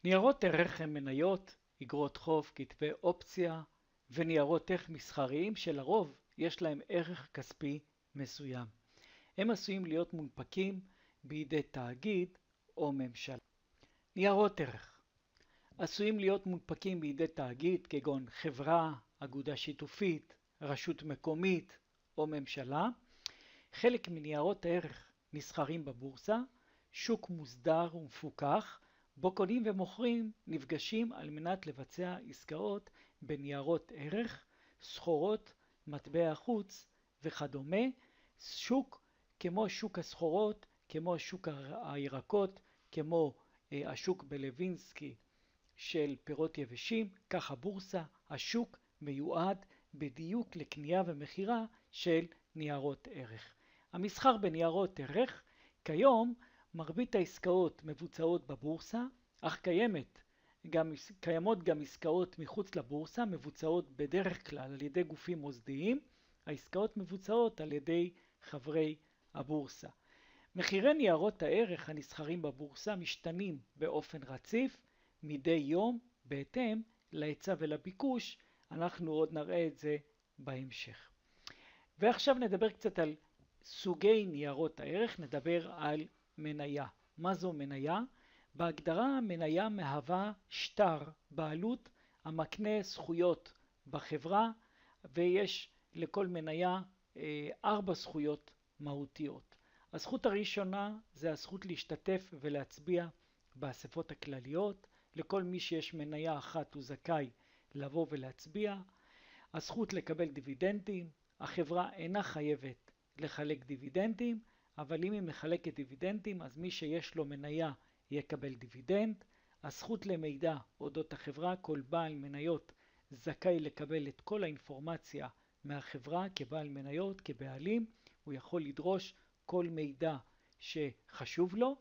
ניירות ערך הם מניות, אגרות חוב, כתבי אופציה וניירות ערך מסחריים שלרוב יש להם ערך כספי מסוים. הם עשויים להיות מונפקים בידי תאגיד או ממשלה. ניירות ערך עשויים להיות מונפקים בידי תאגיד כגון חברה, אגודה שיתופית, רשות מקומית או ממשלה. חלק מניירות הערך נסחרים בבורסה, שוק מוסדר ומפוקח, בו קונים ומוכרים נפגשים על מנת לבצע עסקאות בניירות ערך, סחורות, מטבע חוץ וכדומה. שוק כמו שוק הסחורות, כמו שוק הירקות, כמו השוק בלווינסקי של פירות יבשים, כך הבורסה, השוק מיועד בדיוק לקנייה ומכירה של ניירות ערך. המסחר בניירות ערך, כיום מרבית העסקאות מבוצעות בבורסה, אך קיימות גם עסקאות מחוץ לבורסה, מבוצעות בדרך כלל על ידי גופים מוסדיים. העסקאות מבוצעות על ידי חברי הבורסה. מחירי ניירות הערך הנסחרים בבורסה משתנים באופן רציף מדי יום בהתאם להיצע ולביקוש. אנחנו עוד נראה את זה בהמשך. ועכשיו נדבר קצת על סוגי ניירות הערך. נדבר על מניה. מה זו מניה? בהגדרה מניה מהווה שטר בעלות המקנה זכויות בחברה, ויש לכל מניה 4 זכויות מהותיות. הזכות הראשונה זה הזכות להשתתף ולהצביע באספות הכלליות. לכל מי שיש מניה אחת הוא זכאי לבוא ולהצביע. הזכות לקבל דיבידנדים. החברה אינה חייבת לחלק דיבידנדים, אבל אם היא מחלקת דיבידנדים אז מי שיש לו מניה יקבל דיבידנד. הזכות למידע אודות החברה. כל בעל מניות זכאי לקבל את כל האינפורמציה מהחברה כבעל מניות, כבעלים. הוא יכול לדרוש כל מידע שחשוב לו.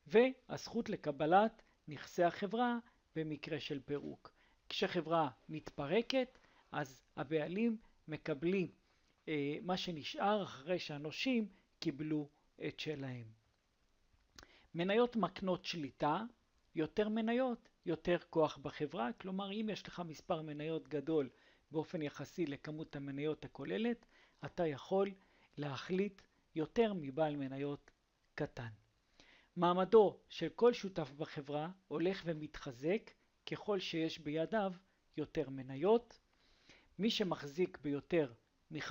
והזכות לקבלת נכסי החברה במקרה של פירוק. כשחברה מתפרקת אז הבעלים מקבלים מה שנשאר אחרי שהנושים קיבלו את שלהם. מניות מקנות שליטה. יותר מניות, יותר כוח בחברה. כלומר, אם יש לך מספר מניות גדול באופן יחסי לכמות המניות הכוללת, אתה יכול להחליט יותר מבעל מניות קטן. מעמדו של כל שותף בחברה הולך ומתחזק ככל שיש בידיו יותר מניות. מי שמחזיק ביותר מ5%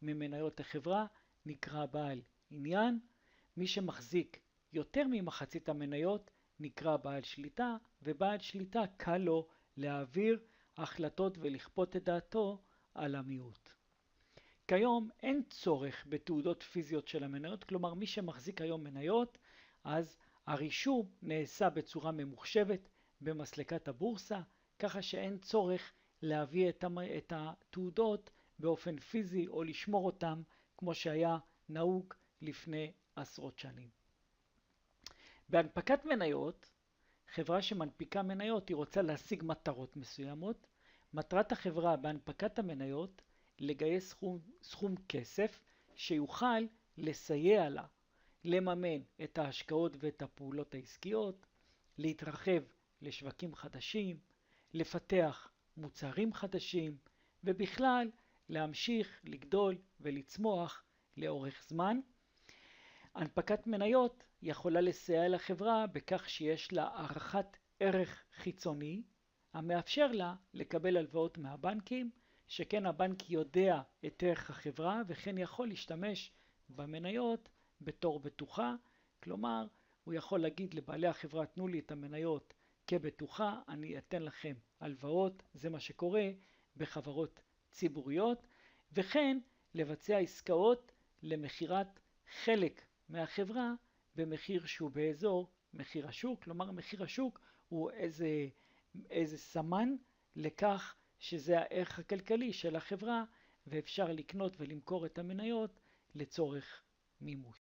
ממניות החברה נקרא בעל עניין. מי שמחזיק יותר ממחצית המניות נקרא בעל שליטה, ובעל שליטה קל לו להעביר החלטות ולכפות את דעתו על המיעוט. כיום אין צורך בתעודות פיזיות של המניות, כלומר מי שמחזיק היום מניות אז הרישום נעשה בצורה ממוחשבת במסלקת הבורסה, ככה שאין צורך להביא את התעודות באופן פיזי או לשמור אותם כמו שהיה נהוג לפני עשרות שנים. בהנפקת מניות, חברה שמנפיקה מניות היא רוצה להשיג מטרות מסוימות. מטרת החברה בהנפקת המניות לגייס סכום כסף שיוכל לסייע לה לממן את ההשקעות ואת הפעולות העסקיות, להתרחב לשווקים חדשים, לפתח מוצרים חדשים, ובכלל להמשיך לגדול ולצמוח לאורך זמן. הנפקת מניות יכולה לסייע לחברה בכך שיש לה הערכת ערך חיצוני המאפשר לה לקבל הלוואות מהבנקים, שכן הבנק יודע את ערך החברה וכן יכול להשתמש במניות בתור בטוחה. כלומר, הוא יכול להגיד לבעלי החברה, תנו לי את המניות כבטוחה, אני אתן לכם הלוואות. זה מה שקורה בחברות ציבוריות. וכן לבצע עסקאות למכירת חלק מהחברה במחיר שהוא באזור מחיר השוק. כלומר, מחיר השוק הוא איזה סמן לכך שזה הערך הכלכלי של החברה, ואפשר לקנות ולמכור את המניות לצורך מימוש.